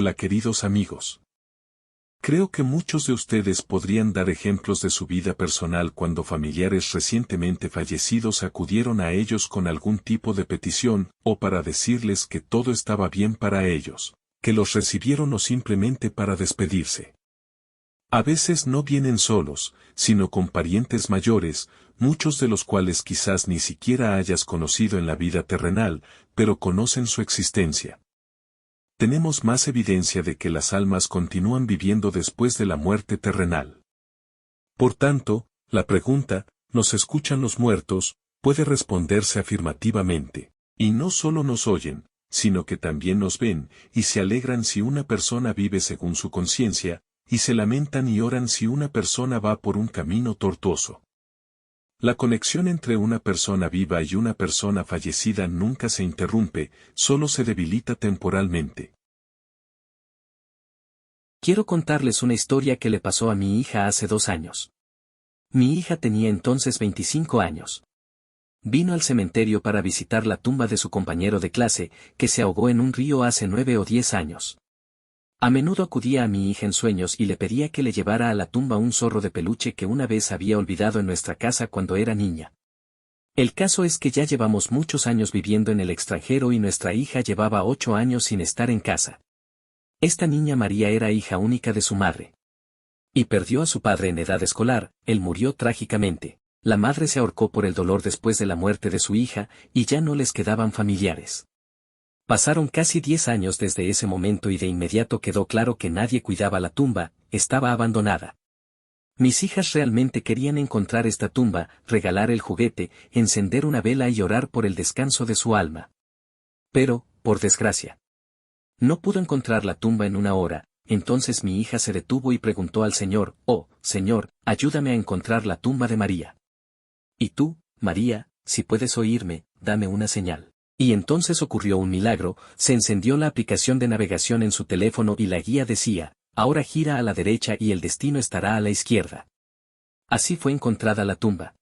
Hola queridos amigos. Creo que muchos de ustedes podrían dar ejemplos de su vida personal cuando familiares recientemente fallecidos acudieron a ellos con algún tipo de petición, o para decirles que todo estaba bien para ellos, que los recibieron o simplemente para despedirse. A veces no vienen solos, sino con parientes mayores, muchos de los cuales quizás ni siquiera hayas conocido en la vida terrenal, pero conocen su existencia. Tenemos más evidencia de que las almas continúan viviendo después de la muerte terrenal. Por tanto, la pregunta, ¿nos escuchan los muertos?, puede responderse afirmativamente. Y no solo nos oyen, sino que también nos ven, y se alegran si una persona vive según su conciencia, y se lamentan y oran si una persona va por un camino tortuoso. La conexión entre una persona viva y una persona fallecida nunca se interrumpe, solo se debilita temporalmente. Quiero contarles una historia que le pasó a mi hija hace 2 años. Mi hija tenía entonces 25 años. Vino al cementerio para visitar la tumba de su compañero de clase, que se ahogó en un río hace 9 o 10 años. A menudo acudía a mi hija en sueños y le pedía que le llevara a la tumba un zorro de peluche que una vez había olvidado en nuestra casa cuando era niña. El caso es que ya llevamos muchos años viviendo en el extranjero y nuestra hija llevaba 8 años sin estar en casa. Esta niña María era hija única de su madre. Y perdió a su padre en edad escolar, él murió trágicamente. La madre se ahorcó por el dolor después de la muerte de su hija, y ya no les quedaban familiares. Pasaron casi 10 años desde ese momento y de inmediato quedó claro que nadie cuidaba la tumba, estaba abandonada. Mis hijas realmente querían encontrar esta tumba, regalar el juguete, encender una vela y orar por el descanso de su alma. Pero, por desgracia, no pudo encontrar la tumba en una hora. Entonces mi hija se detuvo y preguntó al Señor: «Oh, Señor, ayúdame a encontrar la tumba de María. Y tú, María, si puedes oírme, dame una señal». Y entonces ocurrió un milagro, se encendió la aplicación de navegación en su teléfono y la guía decía: «Ahora gira a la derecha y el destino estará a la izquierda». Así fue encontrada la tumba.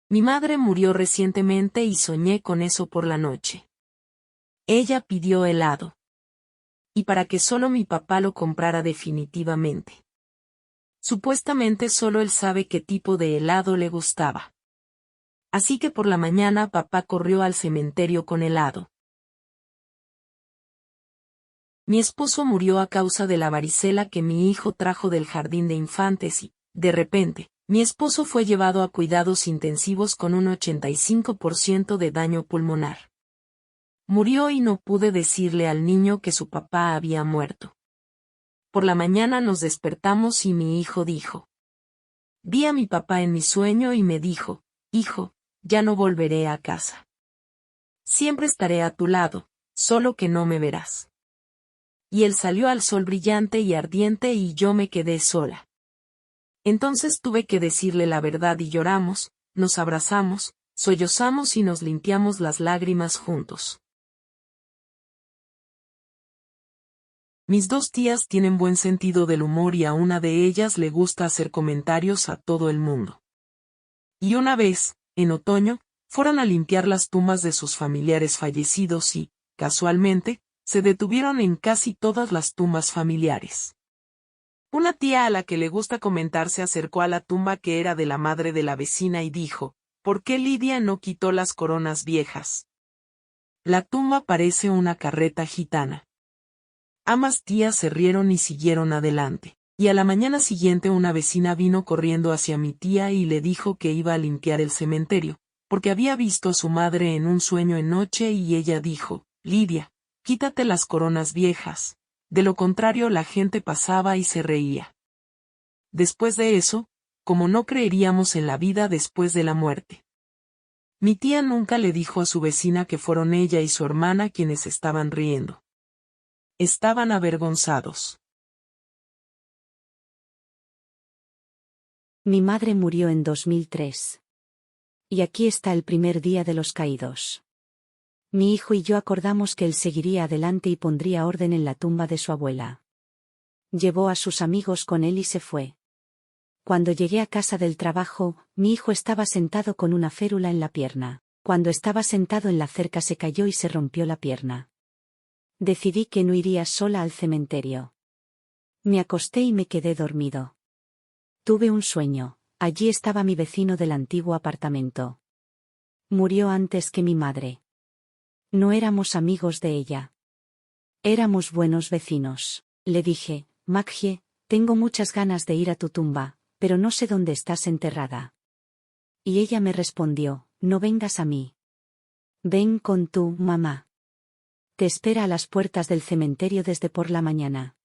Mi madre murió recientemente y soñé con eso por la noche. Ella pidió helado. Y para que solo mi papá lo comprara definitivamente. Supuestamente solo él sabe qué tipo de helado le gustaba. Así que por la mañana papá corrió al cementerio con helado. Mi esposo murió a causa de la varicela que mi hijo trajo del jardín de infantes y, de repente, mi esposo fue llevado a cuidados intensivos con un 85% de daño pulmonar. Murió y no pude decirle al niño que su papá había muerto. Por la mañana nos despertamos y mi hijo dijo: «Vi a mi papá en mi sueño y me dijo: hijo, ya no volveré a casa. Siempre estaré a tu lado, solo que no me verás». Y él salió al sol brillante y ardiente y yo me quedé sola. Entonces tuve que decirle la verdad y lloramos, nos abrazamos, sollozamos y nos limpiamos las lágrimas juntos. Mis 2 tías tienen buen sentido del humor y a una de ellas le gusta hacer comentarios a todo el mundo. Y una vez, en otoño, fueron a limpiar las tumbas de sus familiares fallecidos y, casualmente, se detuvieron en casi todas las tumbas familiares. Una tía a la que le gusta comentar se acercó a la tumba que era de la madre de la vecina y dijo: «¿Por qué Lidia no quitó las coronas viejas? La tumba parece una carreta gitana». Ambas tías se rieron y siguieron adelante. Y a la mañana siguiente una vecina vino corriendo hacia mi tía y le dijo que iba a limpiar el cementerio, porque había visto a su madre en un sueño en noche y ella dijo: «Lidia, quítate las coronas viejas». De lo contrario la gente pasaba y se reía. Después de eso, como no creeríamos en la vida después de la muerte. Mi tía nunca le dijo a su vecina que fueron ella y su hermana quienes estaban riendo. Estaban avergonzados. Mi madre murió en 2003. Y aquí está el primer día de los caídos. Mi hijo y yo acordamos que él seguiría adelante y pondría orden en la tumba de su abuela. Llevó a sus amigos con él y se fue. Cuando llegué a casa del trabajo, mi hijo estaba sentado con una férula en la pierna. Cuando estaba sentado en la cerca se cayó y se rompió la pierna. Decidí que no iría sola al cementerio. Me acosté y me quedé dormido. Tuve un sueño, allí estaba mi vecino del antiguo apartamento. Murió antes que mi madre. No éramos amigos de ella. Éramos buenos vecinos. Le dije, Maggie, tengo muchas ganas de ir a tu tumba, pero no sé dónde estás enterrada. Y ella me respondió, no vengas a mí. Ven con tu mamá. Te espera a las puertas del cementerio desde por la mañana.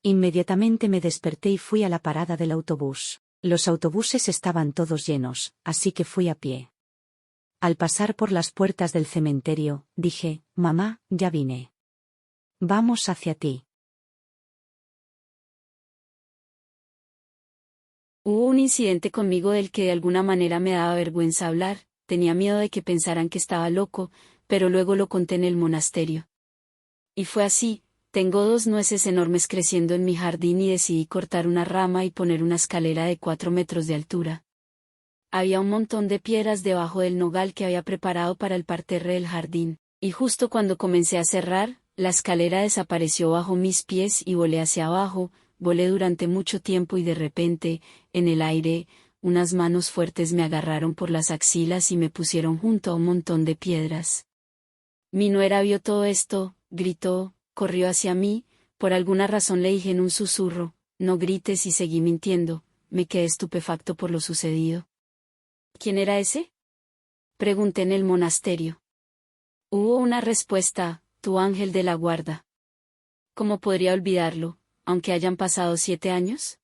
Inmediatamente me desperté y fui a la parada del autobús. Los autobuses estaban todos llenos, así que fui a pie. Al pasar por las puertas del cementerio, dije, mamá, ya vine. Vamos hacia ti. Hubo un incidente conmigo del que de alguna manera me daba vergüenza hablar, tenía miedo de que pensaran que estaba loco, pero luego lo conté en el monasterio. Y fue así, tengo 2 nueces enormes creciendo en mi jardín y decidí cortar una rama y poner una escalera de 4 metros de altura. Había un montón de piedras debajo del nogal que había preparado para el parterre del jardín, y justo cuando comencé a cerrar, la escalera desapareció bajo mis pies y volé hacia abajo, volé durante mucho tiempo y de repente, en el aire, unas manos fuertes me agarraron por las axilas y me pusieron junto a un montón de piedras. Mi nuera vio todo esto, gritó, corrió hacia mí, por alguna razón le dije en un susurro, no grites y seguí mintiendo, me quedé estupefacto por lo sucedido. ¿Quién era ese? Pregunté en el monasterio. Hubo una respuesta, tu ángel de la guarda. ¿Cómo podría olvidarlo, aunque hayan pasado 7 años?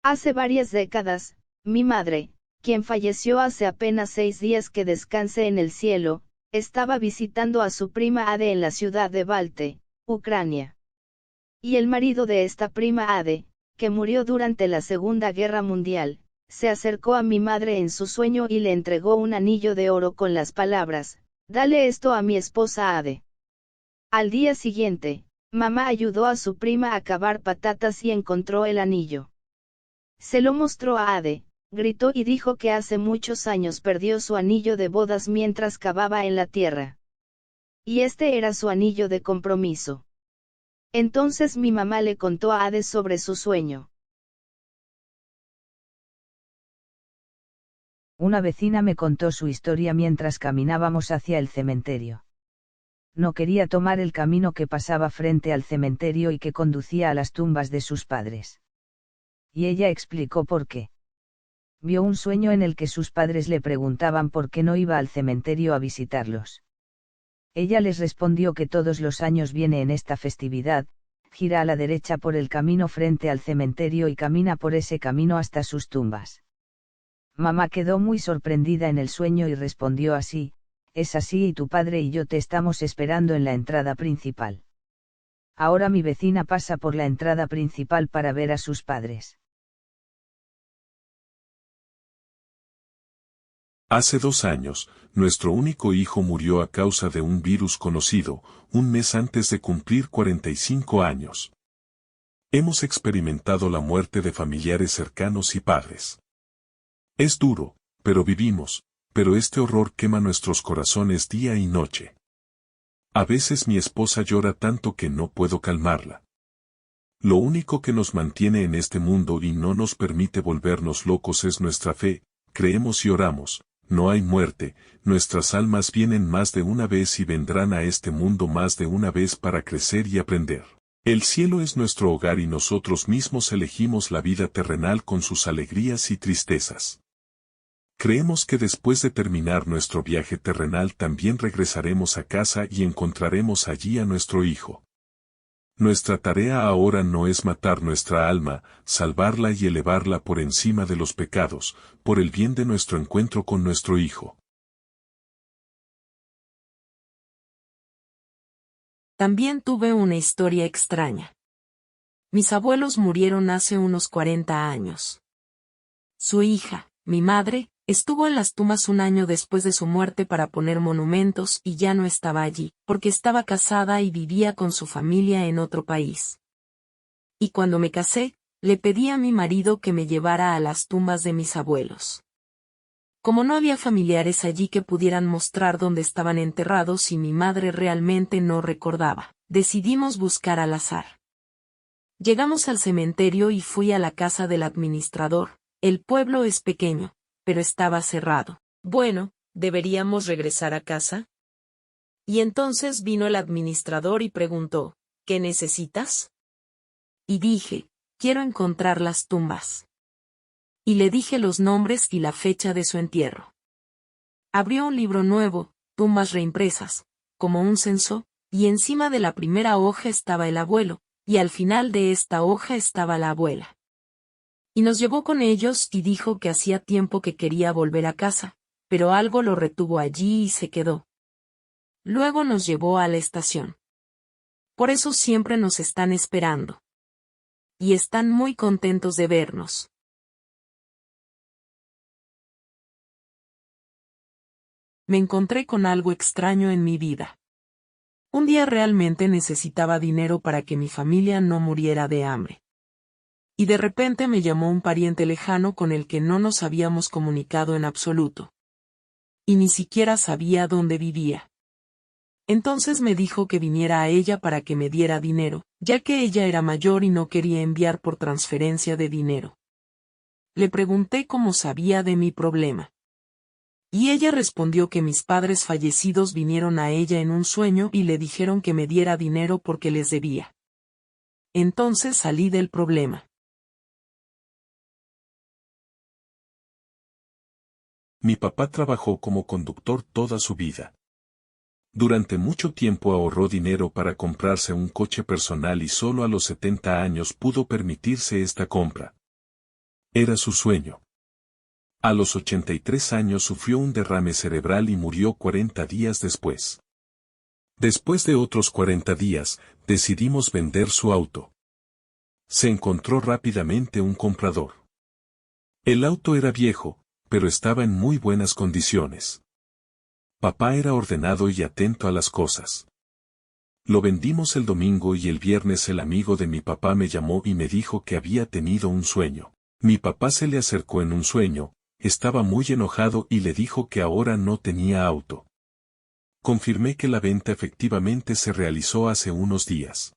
Hace varias décadas, mi madre, quien falleció hace apenas 6 días que descanse en el cielo, estaba visitando a su prima Ade en la ciudad de Balte, Ucrania. Y el marido de esta prima Ade, que murió durante la Segunda Guerra Mundial, se acercó a mi madre en su sueño y le entregó un anillo de oro con las palabras, dale esto a mi esposa Ade. Al día siguiente, mamá ayudó a su prima a cavar patatas y encontró el anillo. Se lo mostró a Ade, gritó y dijo que hace muchos años perdió su anillo de bodas mientras cavaba en la tierra. Y este era su anillo de compromiso. Entonces mi mamá le contó a Ade sobre su sueño. Una vecina me contó su historia mientras caminábamos hacia el cementerio. No quería tomar el camino que pasaba frente al cementerio y que conducía a las tumbas de sus padres. Y ella explicó por qué. Vio un sueño en el que sus padres le preguntaban por qué no iba al cementerio a visitarlos. Ella les respondió que todos los años viene en esta festividad, gira a la derecha por el camino frente al cementerio y camina por ese camino hasta sus tumbas. Mamá quedó muy sorprendida en el sueño y respondió así, es así y tu padre y yo te estamos esperando en la entrada principal. Ahora mi vecina pasa por la entrada principal para ver a sus padres. Hace 2 años, nuestro único hijo murió a causa de un virus conocido, un mes antes de cumplir 45 años. Hemos experimentado la muerte de familiares cercanos y padres. Es duro, pero vivimos, pero este horror quema nuestros corazones día y noche. A veces mi esposa llora tanto que no puedo calmarla. Lo único que nos mantiene en este mundo y no nos permite volvernos locos es nuestra fe, creemos y oramos. No hay muerte, nuestras almas vienen más de una vez y vendrán a este mundo más de una vez para crecer y aprender. El cielo es nuestro hogar y nosotros mismos elegimos la vida terrenal con sus alegrías y tristezas. Creemos que después de terminar nuestro viaje terrenal también regresaremos a casa y encontraremos allí a nuestro hijo. Nuestra tarea ahora no es matar nuestra alma, salvarla y elevarla por encima de los pecados, por el bien de nuestro encuentro con nuestro Hijo. También tuve una historia extraña. Mis abuelos murieron hace unos 40 años. Su hija, mi madre, estuvo en las tumbas un año después de su muerte para poner monumentos y ya no estaba allí, porque estaba casada y vivía con su familia en otro país. Y cuando me casé, le pedí a mi marido que me llevara a las tumbas de mis abuelos. Como no había familiares allí que pudieran mostrar dónde estaban enterrados y mi madre realmente no recordaba, decidimos buscar al azar. Llegamos al cementerio y fui a la casa del administrador. El pueblo es pequeño, pero estaba cerrado. Bueno, ¿deberíamos regresar a casa? Y entonces vino el administrador y preguntó, ¿qué necesitas? Y dije, quiero encontrar las tumbas. Y le dije los nombres y la fecha de su entierro. Abrió un libro nuevo, tumbas reimpresas, como un censo, y encima de la primera hoja estaba el abuelo, y al final de esta hoja estaba la abuela. Y nos llevó con ellos y dijo que hacía tiempo que quería volver a casa, pero algo lo retuvo allí y se quedó. Luego nos llevó a la estación. Por eso siempre nos están esperando. Y están muy contentos de vernos. Me encontré con algo extraño en mi vida. Un día realmente necesitaba dinero para que mi familia no muriera de hambre. Y de repente me llamó un pariente lejano con el que no nos habíamos comunicado en absoluto. Y ni siquiera sabía dónde vivía. Entonces me dijo que viniera a ella para que me diera dinero, ya que ella era mayor y no quería enviar por transferencia de dinero. Le pregunté cómo sabía de mi problema. Y ella respondió que mis padres fallecidos vinieron a ella en un sueño y le dijeron que me diera dinero porque les debía. Entonces salí del problema. Mi papá trabajó como conductor toda su vida. Durante mucho tiempo ahorró dinero para comprarse un coche personal y solo a los 70 años pudo permitirse esta compra. Era su sueño. A los 83 años sufrió un derrame cerebral y murió 40 días después. Después de otros 40 días, decidimos vender su auto. Se encontró rápidamente un comprador. El auto era viejo, pero estaba en muy buenas condiciones. Papá era ordenado y atento a las cosas. Lo vendimos el domingo y el viernes el amigo de mi papá me llamó y me dijo que había tenido un sueño. Mi papá se le acercó en un sueño, estaba muy enojado y le dijo que ahora no tenía auto. Confirmé que la venta efectivamente se realizó hace unos días.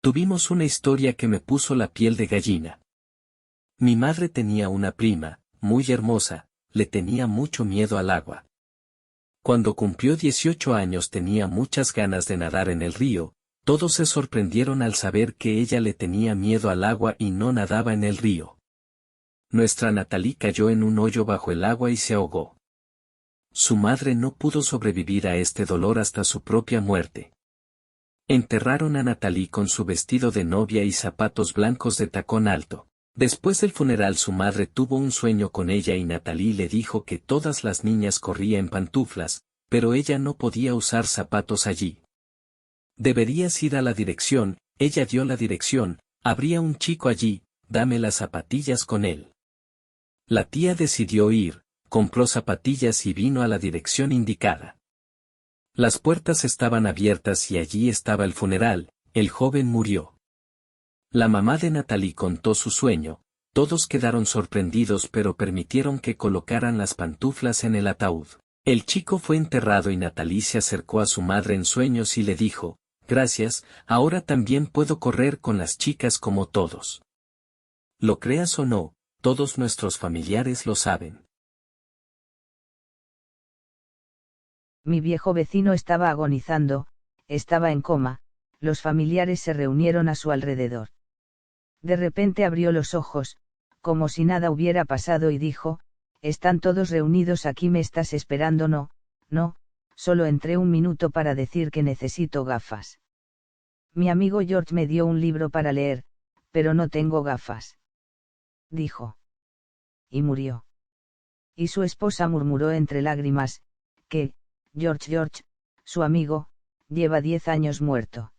Tuvimos una historia que me puso la piel de gallina. Mi madre tenía una prima, muy hermosa, le tenía mucho miedo al agua. Cuando cumplió 18 años tenía muchas ganas de nadar en el río, todos se sorprendieron al saber que ella le tenía miedo al agua y no nadaba en el río. Nuestra Natalie cayó en un hoyo bajo el agua y se ahogó. Su madre no pudo sobrevivir a este dolor hasta su propia muerte. Enterraron a Natalie con su vestido de novia y zapatos blancos de tacón alto. Después del funeral su madre tuvo un sueño con ella y Natalie le dijo que todas las niñas corrían en pantuflas, pero ella no podía usar zapatos allí. Deberías ir a la dirección, ella dio la dirección, habría un chico allí, dame las zapatillas con él. La tía decidió ir, compró zapatillas y vino a la dirección indicada. Las puertas estaban abiertas y allí estaba el funeral, el joven murió. La mamá de Natalie contó su sueño, todos quedaron sorprendidos pero permitieron que colocaran las pantuflas en el ataúd. El chico fue enterrado y Natalie se acercó a su madre en sueños y le dijo, gracias, ahora también puedo correr con las chicas como todos. Lo creas o no, todos nuestros familiares lo saben. Mi viejo vecino estaba agonizando, estaba en coma, los familiares se reunieron a su alrededor. De repente abrió los ojos, como si nada hubiera pasado y dijo, están todos reunidos aquí, me estás esperando. No, solo entré un minuto para decir que necesito gafas. Mi amigo George me dio un libro para leer, pero no tengo gafas. Dijo. Y murió. Y su esposa murmuró entre lágrimas, que, George, su amigo, lleva 10 años muerto.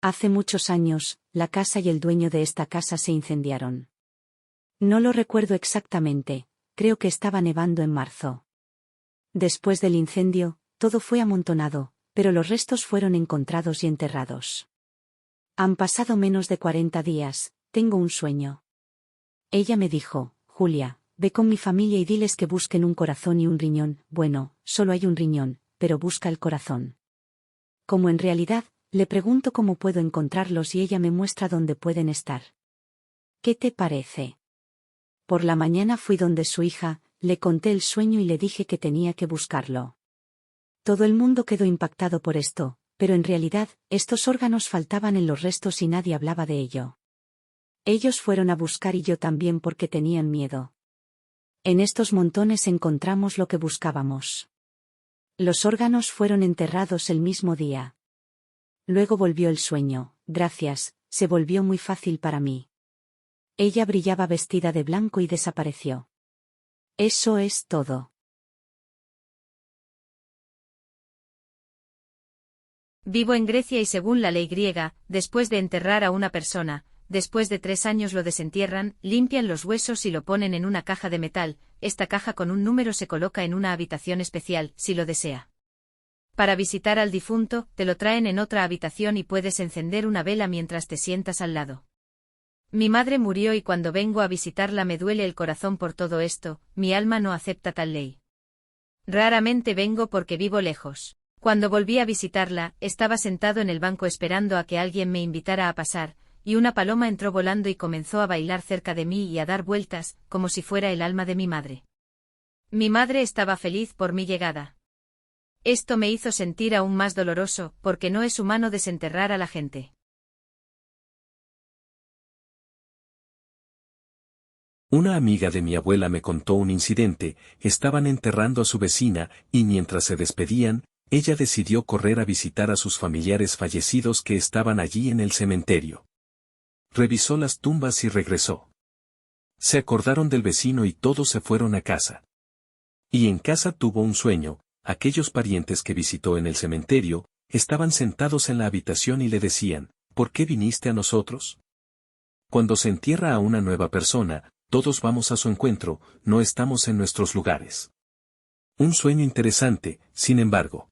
Hace muchos años, la casa y el dueño de esta casa se incendiaron. No lo recuerdo exactamente, creo que estaba nevando en marzo. Después del incendio, todo fue amontonado, pero los restos fueron encontrados y enterrados. Han pasado menos de 40 días, tengo un sueño. Ella me dijo, Julia, ve con mi familia y diles que busquen un corazón y un riñón. Bueno, solo hay un riñón, pero busca el corazón. Como en realidad, le pregunto cómo puedo encontrarlos y ella me muestra dónde pueden estar. ¿Qué te parece? Por la mañana fui donde su hija, le conté el sueño y le dije que tenía que buscarlo. Todo el mundo quedó impactado por esto, pero en realidad, estos órganos faltaban en los restos y nadie hablaba de ello. Ellos fueron a buscar y yo también porque tenían miedo. En estos montones encontramos lo que buscábamos. Los órganos fueron enterrados el mismo día. Luego volvió el sueño, gracias, se volvió muy fácil para mí. Ella brillaba vestida de blanco y desapareció. Eso es todo. Vivo en Grecia y según la ley griega, después de enterrar a una persona, después de 3 años lo desentierran, limpian los huesos y lo ponen en una caja de metal. Esta caja con un número se coloca en una habitación especial, si lo desea. Para visitar al difunto, te lo traen en otra habitación y puedes encender una vela mientras te sientas al lado. Mi madre murió y cuando vengo a visitarla me duele el corazón por todo esto, mi alma no acepta tal ley. Raramente vengo porque vivo lejos. Cuando volví a visitarla, estaba sentado en el banco esperando a que alguien me invitara a pasar, y una paloma entró volando y comenzó a bailar cerca de mí y a dar vueltas, como si fuera el alma de mi madre. Mi madre estaba feliz por mi llegada. Esto me hizo sentir aún más doloroso, porque no es humano desenterrar a la gente. Una amiga de mi abuela me contó un incidente, estaban enterrando a su vecina, y mientras se despedían, ella decidió correr a visitar a sus familiares fallecidos que estaban allí en el cementerio. Revisó las tumbas y regresó. Se acordaron del vecino y todos se fueron a casa. Y en casa tuvo un sueño, aquellos parientes que visitó en el cementerio, estaban sentados en la habitación y le decían, ¿por qué viniste a nosotros? Cuando se entierra a una nueva persona, todos vamos a su encuentro, no estamos en nuestros lugares. Un sueño interesante, sin embargo.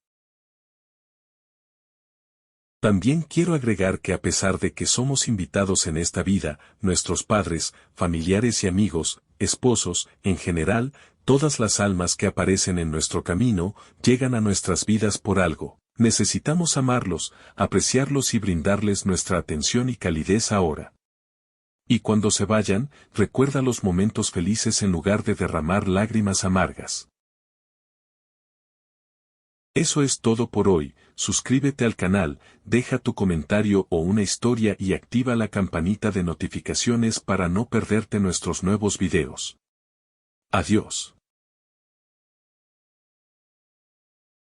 También quiero agregar que a pesar de que somos invitados en esta vida, nuestros padres, familiares y amigos, esposos, en general, todas las almas que aparecen en nuestro camino, llegan a nuestras vidas por algo. Necesitamos amarlos, apreciarlos y brindarles nuestra atención y calidez ahora. Y cuando se vayan, recuerda los momentos felices en lugar de derramar lágrimas amargas. Eso es todo por hoy, suscríbete al canal, deja tu comentario o una historia y activa la campanita de notificaciones para no perderte nuestros nuevos videos. Adiós.